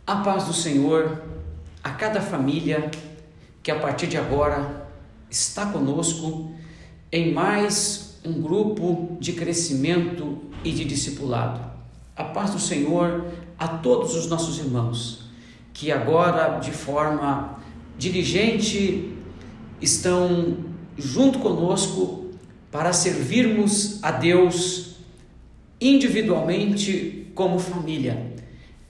A paz do Senhor a cada família que a partir de agora está conosco em mais um grupo de crescimento e de discipulado. A paz do Senhor a todos os nossos irmãos que agora de forma diligente estão junto conosco para servirmos a Deus individualmente como família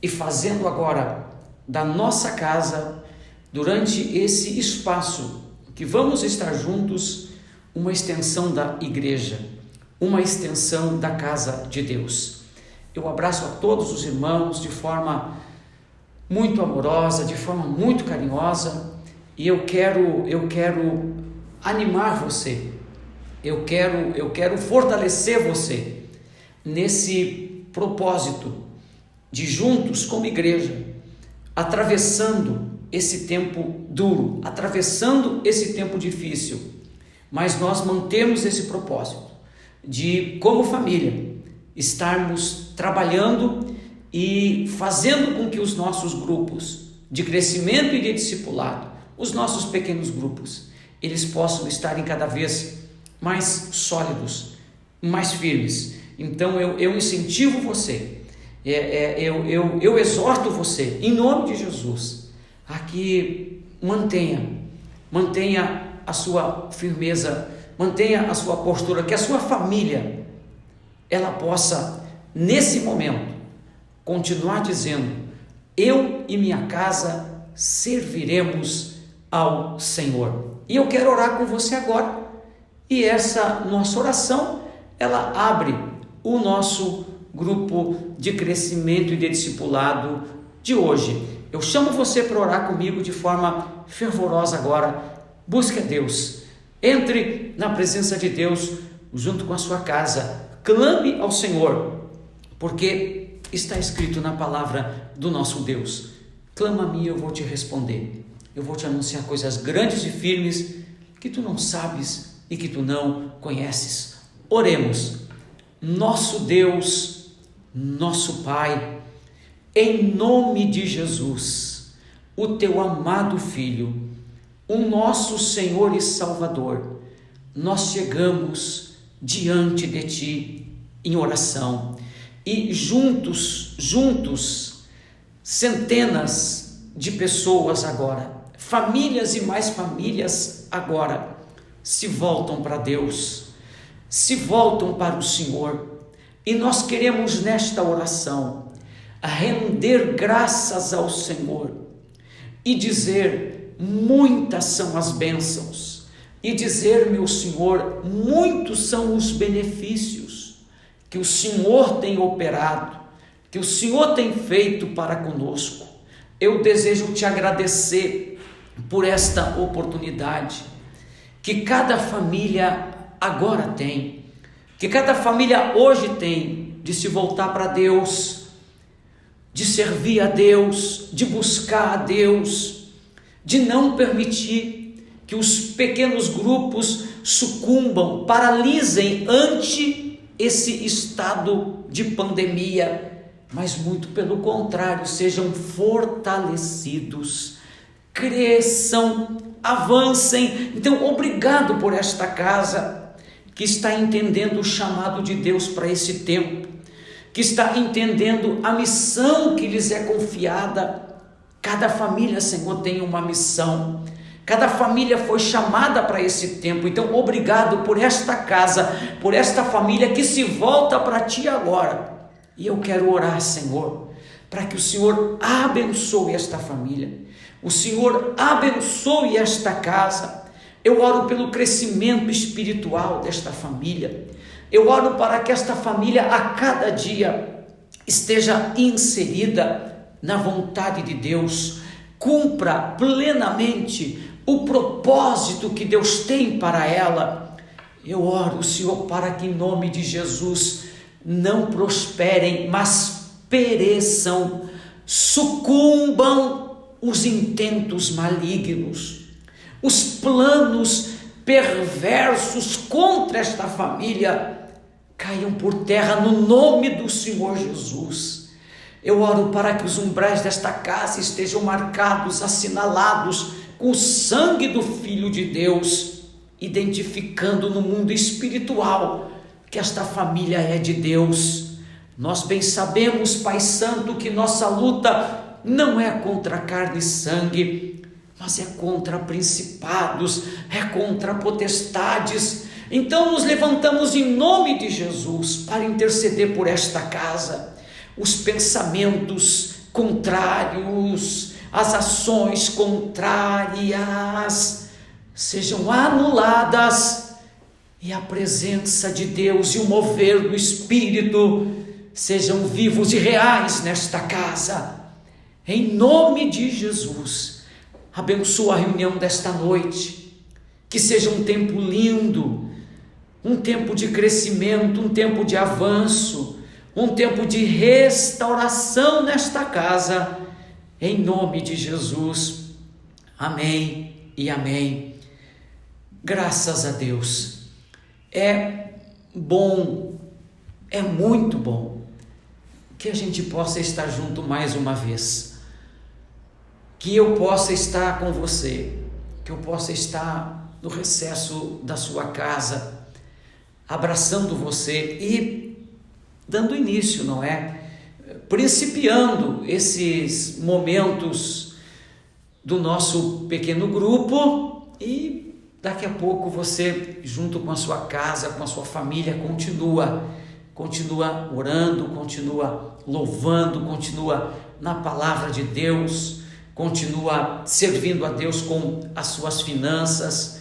e fazendo agora da nossa casa, durante esse espaço que vamos estar juntos, uma extensão da igreja, uma extensão da casa de Deus. Eu abraço a todos os irmãos de forma muito amorosa, de forma muito carinhosa, e eu quero animar você, eu quero fortalecer você nesse propósito de juntos como igreja, atravessando esse tempo duro, atravessando esse tempo difícil, mas nós mantemos esse propósito de, como família, estarmos trabalhando e fazendo com que os nossos grupos de crescimento e de discipulado, os nossos pequenos grupos, eles possam estarem cada vez mais sólidos, mais firmes. Então eu incentivo você, eu exorto você, em nome de Jesus, a que mantenha a sua firmeza, mantenha a sua postura, que a sua família, ela possa, nesse momento, continuar dizendo: eu e minha casa serviremos ao Senhor. E eu quero orar com você agora, e essa nossa oração, ela abre o nosso grupo de crescimento e de discipulado de hoje. Eu chamo você para orar comigo de forma fervorosa agora. Busque a Deus, entre na presença de Deus junto com a sua casa, clame ao Senhor, porque está escrito na palavra do nosso Deus: clama a mim e eu vou te responder, eu vou te anunciar coisas grandes e firmes que tu não sabes e que tu não conheces. Oremos. Nosso Deus, nosso Pai, em nome de Jesus, o teu amado Filho, o nosso Senhor e Salvador, nós chegamos diante de Ti em oração e juntos, centenas de pessoas agora, famílias e mais famílias agora, se voltam para Deus, se voltam para o Senhor. E nós queremos nesta oração render graças ao Senhor e dizer: muitas são as bênçãos, e dizer, meu Senhor, muitos são os benefícios que o Senhor tem operado, que o Senhor tem feito para conosco. Eu desejo te agradecer por esta oportunidade que cada família agora tem, que cada família hoje tem, de se voltar para Deus, de servir a Deus, de buscar a Deus, de não permitir que os pequenos grupos sucumbam, paralisem ante esse estado de pandemia, mas muito pelo contrário, sejam fortalecidos, cresçam, avancem. Então, obrigado por esta casa que está entendendo o chamado de Deus para esse tempo, que está entendendo a missão que lhes é confiada. Cada família, Senhor, tem uma missão, cada família foi chamada para esse tempo. Então, obrigado por esta casa, por esta família que se volta para Ti agora. E eu quero orar, Senhor, para que o Senhor abençoe esta família, o Senhor abençoe esta casa. Eu oro pelo crescimento espiritual desta família. Eu oro para que esta família a cada dia esteja inserida na vontade de Deus, cumpra plenamente o propósito que Deus tem para ela. Eu oro, Senhor, para que em nome de Jesus não prosperem, mas pereçam, sucumbam os intentos malignos, os planos perversos contra esta família caiam por terra no nome do Senhor Jesus. Eu oro para que os umbrais desta casa estejam marcados, assinalados com o sangue do Filho de Deus, identificando no mundo espiritual que esta família é de Deus. Nós bem sabemos, Pai Santo, que nossa luta não é contra carne e sangue, mas é contra principados, é contra potestades. Então nos levantamos em nome de Jesus para interceder por esta casa. Os pensamentos contrários, as ações contrárias sejam anuladas e a presença de Deus e o mover do Espírito sejam vivos e reais nesta casa. Em nome de Jesus, abençoa a reunião desta noite, que seja um tempo lindo, um tempo de crescimento, um tempo de avanço, um tempo de restauração nesta casa, em nome de Jesus. Amém e amém. Graças a Deus. É bom, é muito bom que a gente possa estar junto mais uma vez, que eu possa estar com você, que eu possa estar no recesso da sua casa, abraçando você e dando início, não é? Principiando esses momentos do nosso pequeno grupo, e daqui a pouco você, junto com a sua casa, com a sua família, continua orando, continua louvando, continua na palavra de Deus, continua servindo a Deus com as suas finanças.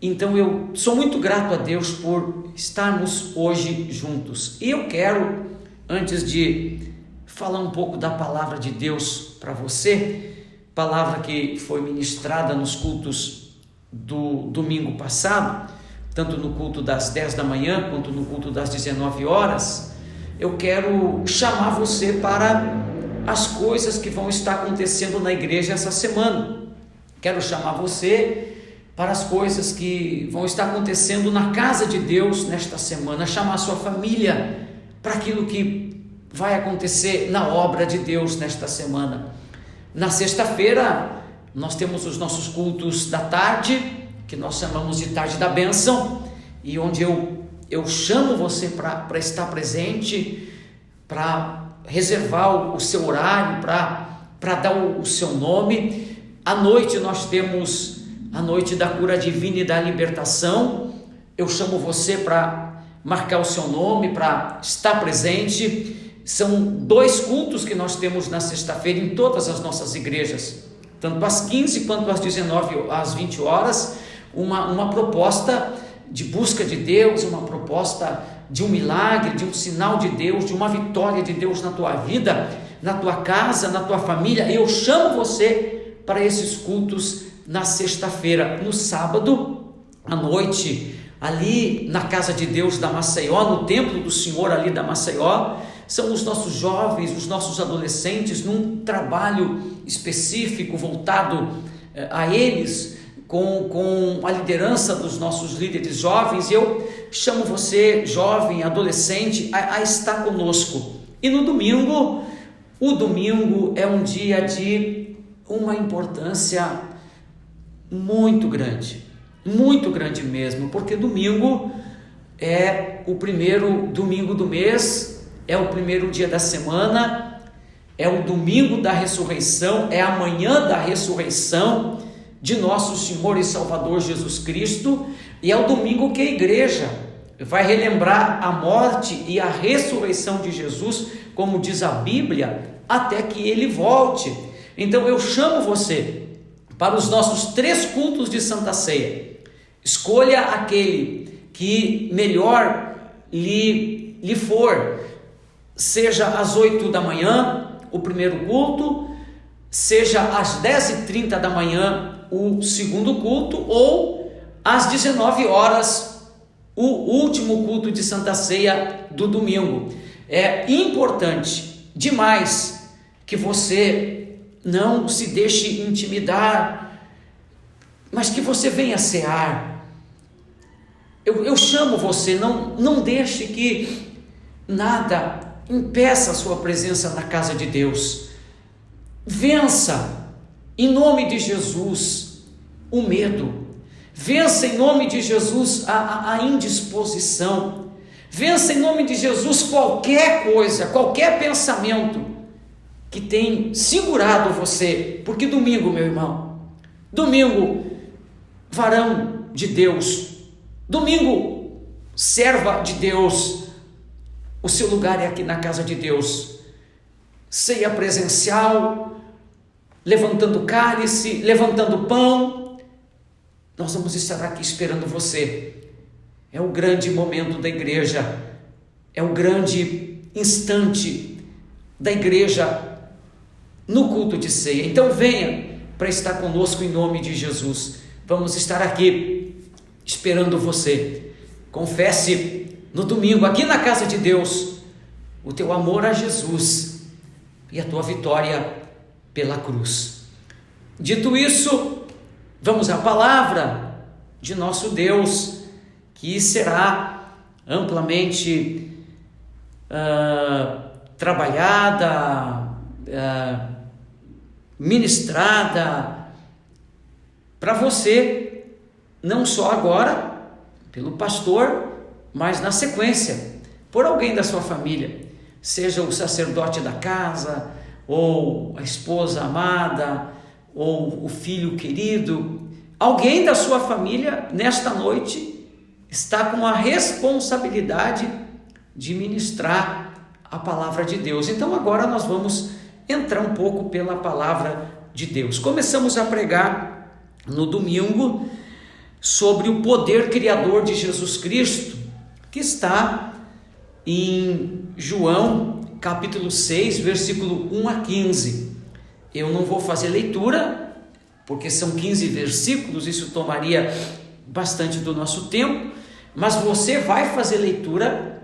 Então eu sou muito grato a Deus por estarmos hoje juntos. E eu quero, antes de falar um pouco da palavra de Deus para você, palavra que foi ministrada nos cultos do domingo passado, tanto no culto das 10 da manhã quanto no culto das 19 horas, eu quero chamar você para as coisas que vão estar acontecendo na igreja essa semana. Quero chamar você para as coisas que vão estar acontecendo na casa de Deus nesta semana, chamar a sua família para aquilo que vai acontecer na obra de Deus nesta semana. Na sexta-feira nós temos os nossos cultos da tarde, que nós chamamos de tarde da bênção, e onde eu chamo você para estar presente, para reservar o seu horário, para dar o seu nome. À noite nós temos a noite da cura divina e da libertação. Eu chamo você para marcar o seu nome, para estar presente. São 2 cultos que nós temos na sexta-feira em todas as nossas igrejas, tanto às 15 quanto às 19, às 20 horas, uma proposta de busca de Deus, uma proposta de um milagre, de um sinal de Deus, de uma vitória de Deus na tua vida, na tua casa, na tua família. Eu chamo você para esses cultos na sexta-feira. No sábado à noite, ali na casa de Deus da Maceió, no templo do Senhor ali da Maceió, são os nossos jovens, os nossos adolescentes, num trabalho específico voltado a eles, com a liderança dos nossos líderes jovens. Eu chamo você, jovem, adolescente, a estar conosco. E no domingo, o domingo é um dia de uma importância muito grande mesmo, porque domingo é o primeiro domingo do mês, é o primeiro dia da semana, é o domingo da ressurreição, é a manhã da ressurreição de nosso Senhor e Salvador Jesus Cristo, e é o domingo que a igreja vai relembrar a morte e a ressurreição de Jesus, como diz a Bíblia, até que ele volte. Então eu chamo você para os nossos 3 cultos de Santa Ceia. Escolha aquele que melhor lhe for, seja às 8 da manhã o primeiro culto, seja às 10h30 da manhã o segundo culto, ou às 19 horas o último culto de Santa Ceia do domingo. É importante demais que você não se deixe intimidar, mas que você venha cear. Eu chamo você, não deixe que nada impeça a sua presença na casa de Deus. Vença, em nome de Jesus, o medo. Vença, em nome de Jesus, a indisposição. Vença, em nome de Jesus, qualquer coisa, qualquer pensamento que tem segurado você. Porque domingo, meu irmão, domingo, varão de Deus, domingo, serva de Deus, o seu lugar é aqui na casa de Deus. Ceia presencial, levantando cálice, levantando pão, nós vamos estar aqui esperando você. É o grande momento da igreja, é o grande instante da igreja no culto de ceia. Então venha para estar conosco em nome de Jesus. Vamos estar aqui esperando você. Confesse no domingo, aqui na casa de Deus, o teu amor a Jesus e a tua vitória pela cruz. Dito isso, vamos à palavra de nosso Deus, que será amplamente trabalhada, ministrada para você, não só agora, pelo pastor, mas na sequência, por alguém da sua família, seja o sacerdote da casa, ou a esposa amada, ou o filho querido. Alguém da sua família, nesta noite, está com a responsabilidade de ministrar a palavra de Deus. Então agora nós vamos entrar um pouco pela palavra de Deus. Começamos a pregar no domingo sobre o poder criador de Jesus Cristo, que está em João capítulo 6, versículo 1 a 15. Eu não vou fazer leitura, porque são 15 versículos, isso tomaria bastante do nosso tempo, mas você vai fazer leitura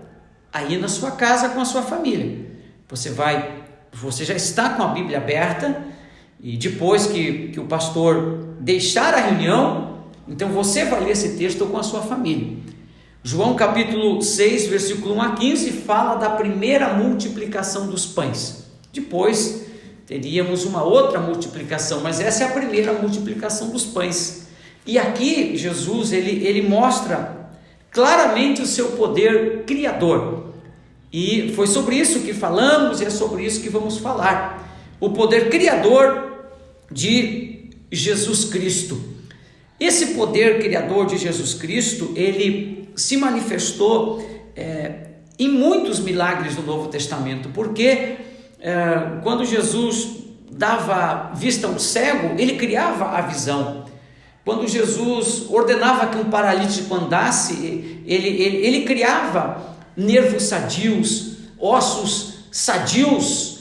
aí na sua casa com a sua família. Você já está com a Bíblia aberta, e depois que o pastor deixar a reunião, então você vai ler esse texto com a sua família. João capítulo 6, versículo 1 a 15, fala da primeira multiplicação dos pães. Depois teríamos uma outra multiplicação, mas essa é a primeira multiplicação dos pães. E aqui Jesus, ele mostra claramente o seu poder criador. E foi sobre isso que falamos e é sobre isso que vamos falar. O poder criador de Jesus Cristo. Esse poder criador de Jesus Cristo, ele se manifestou em muitos milagres do Novo Testamento, porque quando Jesus dava vista a um cego, ele criava a visão. Quando Jesus ordenava que um paralítico andasse, ele criava nervos sadios, ossos sadios,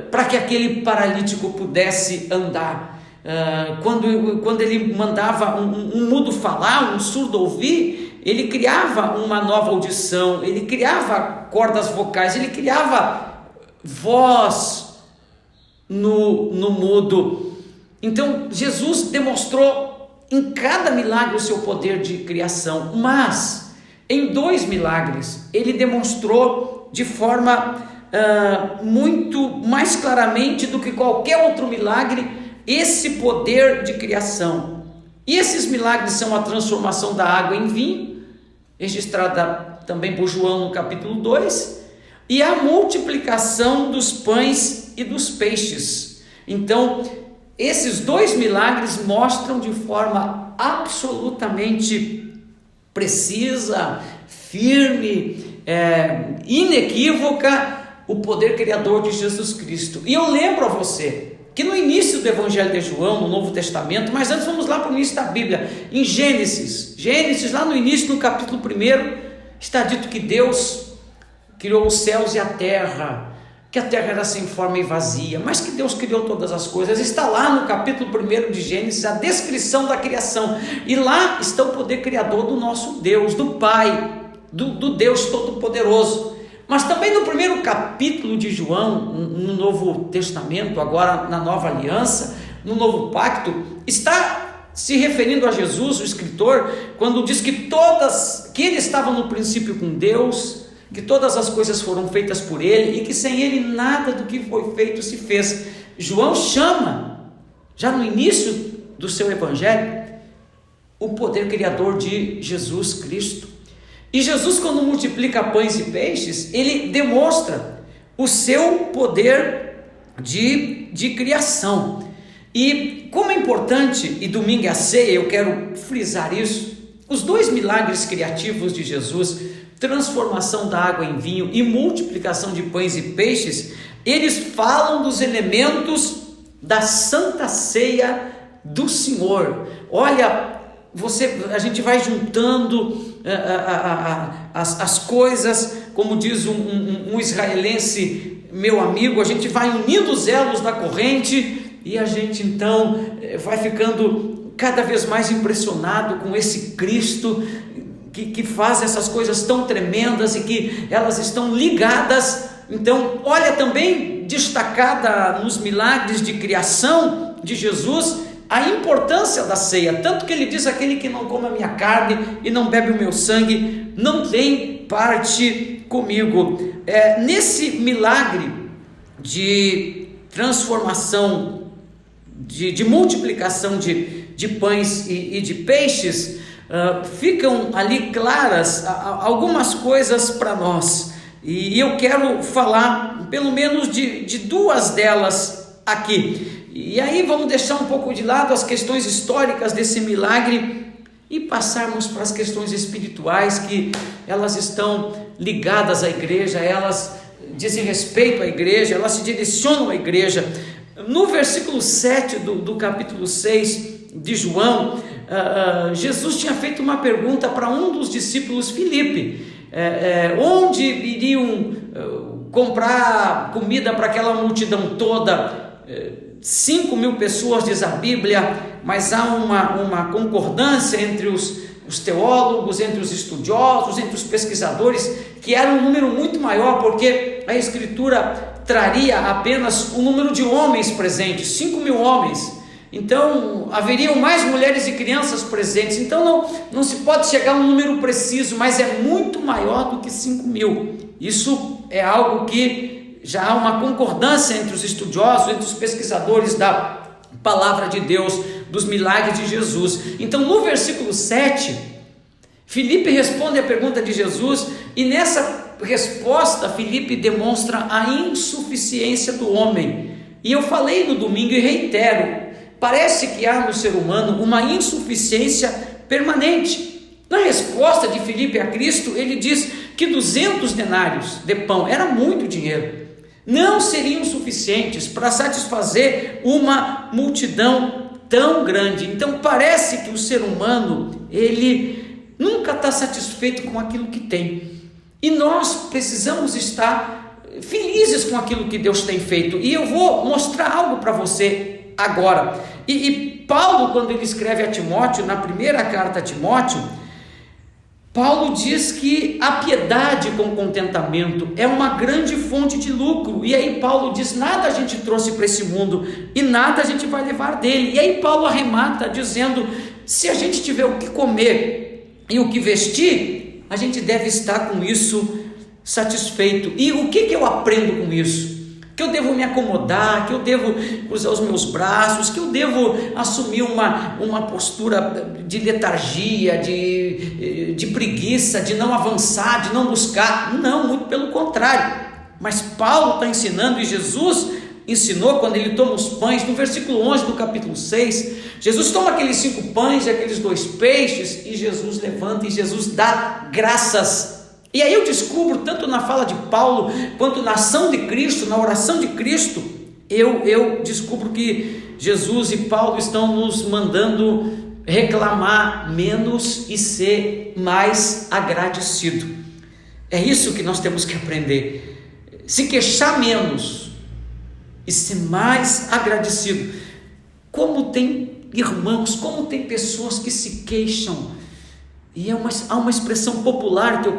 para que aquele paralítico pudesse andar. Quando ele mandava um mudo falar, um surdo ouvir, ele criava uma nova audição, ele criava cordas vocais, ele criava voz no mudo. Então Jesus demonstrou em cada milagre o seu poder de criação, mas em 2 milagres ele demonstrou de forma muito mais claramente do que qualquer outro milagre esse poder de criação. E esses milagres são a transformação da água em vinho, registrada também por João no capítulo 2, e a multiplicação dos pães e dos peixes. Então, esses 2 milagres mostram de forma absolutamente precisa, firme, inequívoca, o poder criador de Jesus Cristo. E eu lembro a você que no início do Evangelho de João, no Novo Testamento, mas antes vamos lá para o início da Bíblia, em Gênesis, lá no início, no capítulo 1, está dito que Deus criou os céus e a terra, que a terra era sem forma e vazia, mas que Deus criou todas as coisas. Está lá no capítulo 1 de Gênesis a descrição da criação, e lá está o poder criador do nosso Deus, do Pai, do Deus Todo-Poderoso. Mas também no primeiro capítulo de João, no Novo Testamento, agora na Nova Aliança, no Novo Pacto, está se referindo a Jesus, o escritor, quando diz que ele estava no princípio com Deus, que todas as coisas foram feitas por Ele e que sem Ele nada do que foi feito se fez. João chama, já no início do seu evangelho, o poder criador de Jesus Cristo. E Jesus, quando multiplica pães e peixes, ele demonstra o seu poder de criação. E como é importante, e domingo é a ceia, eu quero frisar isso, os dois milagres criativos de Jesus, transformação da água em vinho e multiplicação de pães e peixes, eles falam dos elementos da Santa Ceia do Senhor. Olha, a gente vai juntando as coisas, como diz um israelense, meu amigo, a gente vai unindo os elos da corrente e a gente então vai ficando cada vez mais impressionado com esse Cristo que faz essas coisas tão tremendas e que elas estão ligadas. Então, olha também destacada nos milagres de criação de Jesus, a importância da ceia, tanto que ele diz: aquele que não come a minha carne e não bebe o meu sangue, não tem parte comigo. Nesse milagre de transformação, de multiplicação de pães e de peixes, ficam ali claras algumas coisas para nós, e eu quero falar pelo menos de duas delas aqui. E aí vamos deixar um pouco de lado as questões históricas desse milagre e passarmos para as questões espirituais, que elas estão ligadas à igreja, elas dizem respeito à igreja, elas se direcionam à igreja. No versículo 7 do capítulo 6 de João, Jesus tinha feito uma pergunta para um dos discípulos, Filipe, onde iriam comprar comida para aquela multidão toda. 5.000 pessoas, diz a Bíblia, mas há uma concordância entre os teólogos, entre os estudiosos, entre os pesquisadores, que era um número muito maior, porque a Escritura traria apenas o número de homens presentes, 5.000 homens. Então haveriam mais mulheres e crianças presentes. Então não se pode chegar a um número preciso, mas é muito maior do que 5.000. Isso é algo que já há uma concordância entre os estudiosos, entre os pesquisadores da palavra de Deus, dos milagres de Jesus. Então, no versículo 7, Filipe responde a pergunta de Jesus, e nessa resposta Filipe demonstra a insuficiência do homem. E eu falei no domingo e reitero, parece que há no ser humano uma insuficiência permanente. Na resposta de Filipe a Cristo, ele diz que 200 denários de pão era muito dinheiro, não seriam suficientes para satisfazer uma multidão tão grande. Então parece que o ser humano, ele nunca está satisfeito com aquilo que tem, e nós precisamos estar felizes com aquilo que Deus tem feito. E eu vou mostrar algo para você agora. E Paulo, quando ele escreve a Timóteo, na primeira carta a Timóteo, Paulo diz que a piedade com contentamento é uma grande fonte de lucro. E aí Paulo diz: nada a gente trouxe para esse mundo e nada a gente vai levar dele. E aí Paulo arremata dizendo: se a gente tiver o que comer e o que vestir, a gente deve estar com isso satisfeito. E o que eu aprendo com isso? Que eu devo me acomodar, que eu devo cruzar os meus braços, que eu devo assumir uma postura de letargia, de preguiça, de não avançar, de não buscar. Não, muito pelo contrário. Mas Paulo está ensinando, e Jesus ensinou quando ele toma os pães, no versículo 11 do capítulo 6, Jesus toma aqueles 5 pães e aqueles 2 peixes, e Jesus levanta e Jesus dá graças. E aí eu descubro, tanto na fala de Paulo, quanto na ação de Cristo, na oração de Cristo, eu descubro que Jesus e Paulo estão nos mandando reclamar menos e ser mais agradecido. É isso que nós temos que aprender, se queixar menos e ser mais agradecido. Como tem irmãos, como tem pessoas que se queixam, e há uma expressão popular que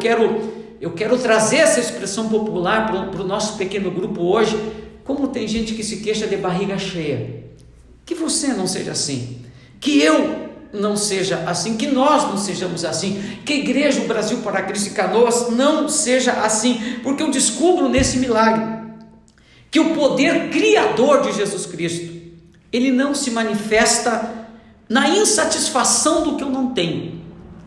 eu quero trazer essa expressão popular para o nosso pequeno grupo hoje. Como tem gente que se queixa de barriga cheia. Que você não seja assim, que eu não seja assim, que nós não sejamos assim, que a Igreja do Brasil para Cristo e Canoas não seja assim, porque eu descubro nesse milagre que o poder criador de Jesus Cristo, ele não se manifesta na insatisfação do que eu não tenho,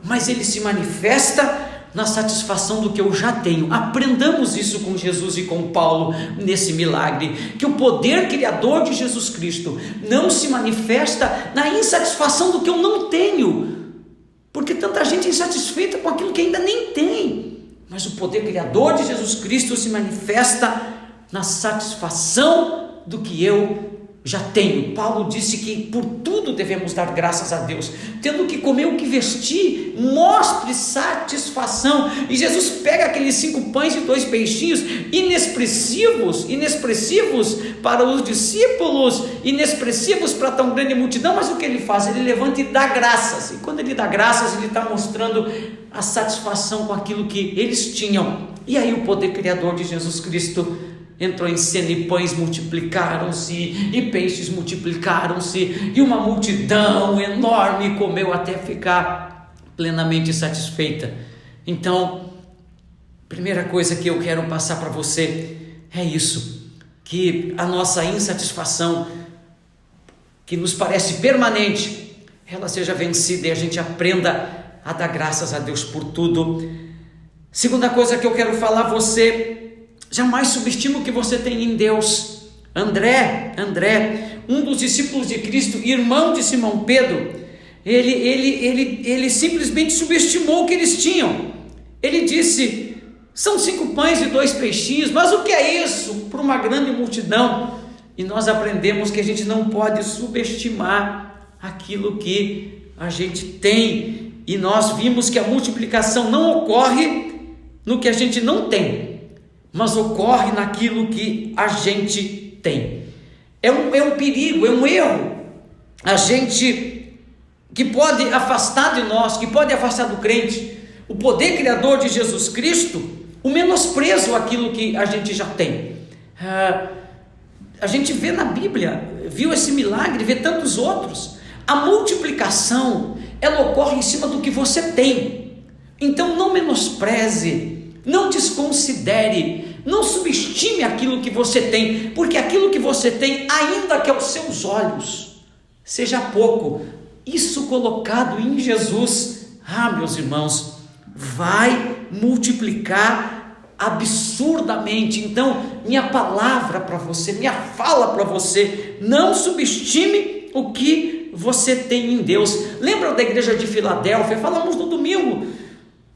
mas ele se manifesta na satisfação do que eu já tenho. Aprendamos isso com Jesus e com Paulo nesse milagre, que o poder criador de Jesus Cristo não se manifesta na insatisfação do que eu não tenho, porque tanta gente é insatisfeita com aquilo que ainda nem tem, mas o poder criador de Jesus Cristo se manifesta na satisfação do que eu já tenho. Paulo disse que por tudo devemos dar graças a Deus, tendo que comer o que vestir, mostre satisfação. E Jesus pega aqueles 5 pães e 2 peixinhos, inexpressivos para os discípulos, inexpressivos para tão grande multidão, mas o que ele faz? Ele levanta e dá graças, e quando ele dá graças, ele está mostrando a satisfação com aquilo que eles tinham. E aí o poder criador de Jesus Cristo entrou em cena, e pães multiplicaram-se, e peixes multiplicaram-se, e uma multidão enorme comeu até ficar plenamente satisfeita. Então, primeira coisa que eu quero passar para você é isso, que a nossa insatisfação, que nos parece permanente, ela seja vencida e a gente aprenda a dar graças a Deus por tudo. Segunda coisa que eu quero falar a você: jamais subestime o que você tem em Deus. André, um dos discípulos de Cristo, irmão de Simão Pedro, ele simplesmente subestimou o que eles tinham. Ele disse: são 5 pães e 2 peixinhos, mas o que é isso para uma grande multidão? E nós aprendemos que a gente não pode subestimar aquilo que a gente tem, e nós vimos que a multiplicação não ocorre no que a gente não tem, mas ocorre naquilo que a gente tem. É um perigo, é um erro, a gente, que pode afastar de nós, que pode afastar do crente, o poder criador de Jesus Cristo, o menosprezo àquilo que a gente já tem. A gente vê na Bíblia, viu esse milagre, vê tantos outros. A multiplicação, ela ocorre em cima do que você tem. Então não menospreze, não desconsidere, não subestime aquilo que você tem, porque aquilo que você tem, ainda que aos seus olhos seja pouco, isso colocado em Jesus, meus irmãos, vai multiplicar absurdamente. Então, minha palavra para você, minha fala para você: não subestime o que você tem em Deus. Lembra da igreja de Filadélfia? Falamos no domingo,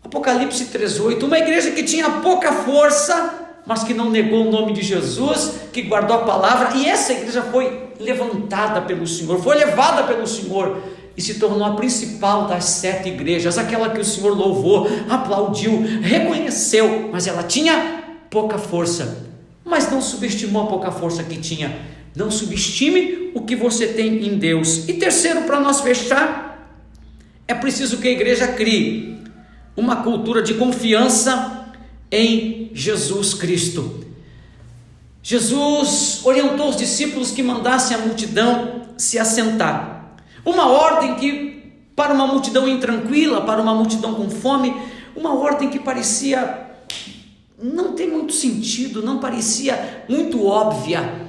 Apocalipse 3:8, uma igreja que tinha pouca força, mas que não negou o nome de Jesus, que guardou a palavra, e essa igreja foi levantada pelo Senhor, foi levada pelo Senhor, e se tornou a principal das 7 igrejas, aquela que o Senhor louvou, aplaudiu, reconheceu, mas ela tinha pouca força, mas não subestimou a pouca força que tinha. Não subestime o que você tem em Deus. E terceiro, para nós fechar, é preciso que a igreja crie uma cultura de confiança em Jesus Cristo. Jesus orientou os discípulos que mandassem a multidão se assentar. Uma ordem que, para uma multidão intranquila, para uma multidão com fome, uma ordem que parecia não ter muito sentido, não parecia muito óbvia.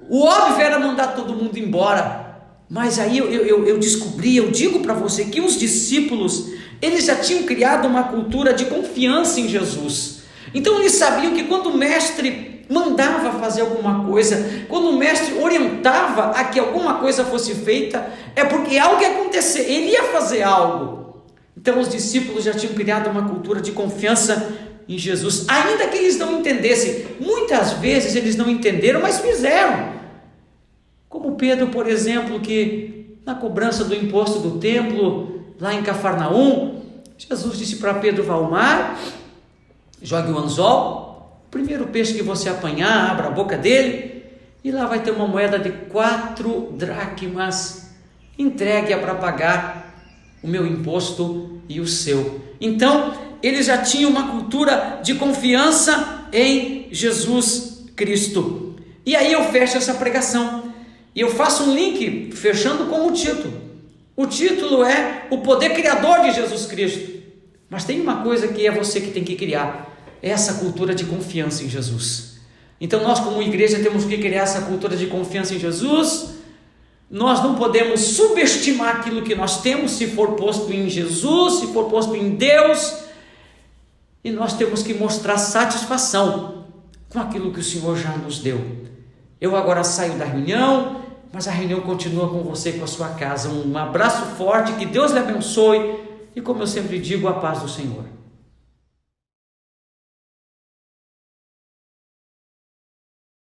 O óbvio era mandar todo mundo embora, mas aí eu descobri, eu digo para você que os discípulos, eles já tinham criado uma cultura de confiança em Jesus. Então eles sabiam que quando o mestre mandava fazer alguma coisa, quando o mestre orientava a que alguma coisa fosse feita, é porque algo ia acontecer, ele ia fazer algo. Então os discípulos já tinham criado uma cultura de confiança em Jesus, ainda que eles não entendessem. Muitas vezes eles não entenderam, mas fizeram. Como Pedro, por exemplo, que na cobrança do imposto do templo, lá em Cafarnaum, Jesus disse para Pedro: vá ao mar, jogue o anzol, o primeiro peixe que você apanhar, abra a boca dele, e lá vai ter uma moeda de 4 dracmas, entregue-a para pagar o meu imposto e o seu. Então, eles já tinham uma cultura de confiança em Jesus Cristo. E aí eu fecho essa pregação, e eu faço um link, fechando com o título: O título é o poder criador de Jesus Cristo. Mas tem uma coisa que é você que tem que criar, é essa cultura de confiança em Jesus. Então nós como igreja temos que criar essa cultura de confiança em Jesus. Nós não podemos subestimar aquilo que nós temos, se for posto em Jesus, se for posto em Deus, e nós temos que mostrar satisfação com aquilo que o Senhor já nos deu. Eu agora saio da reunião, mas a reunião continua com você, com a sua casa. Um abraço forte, que Deus lhe abençoe, e como eu sempre digo, a paz do Senhor.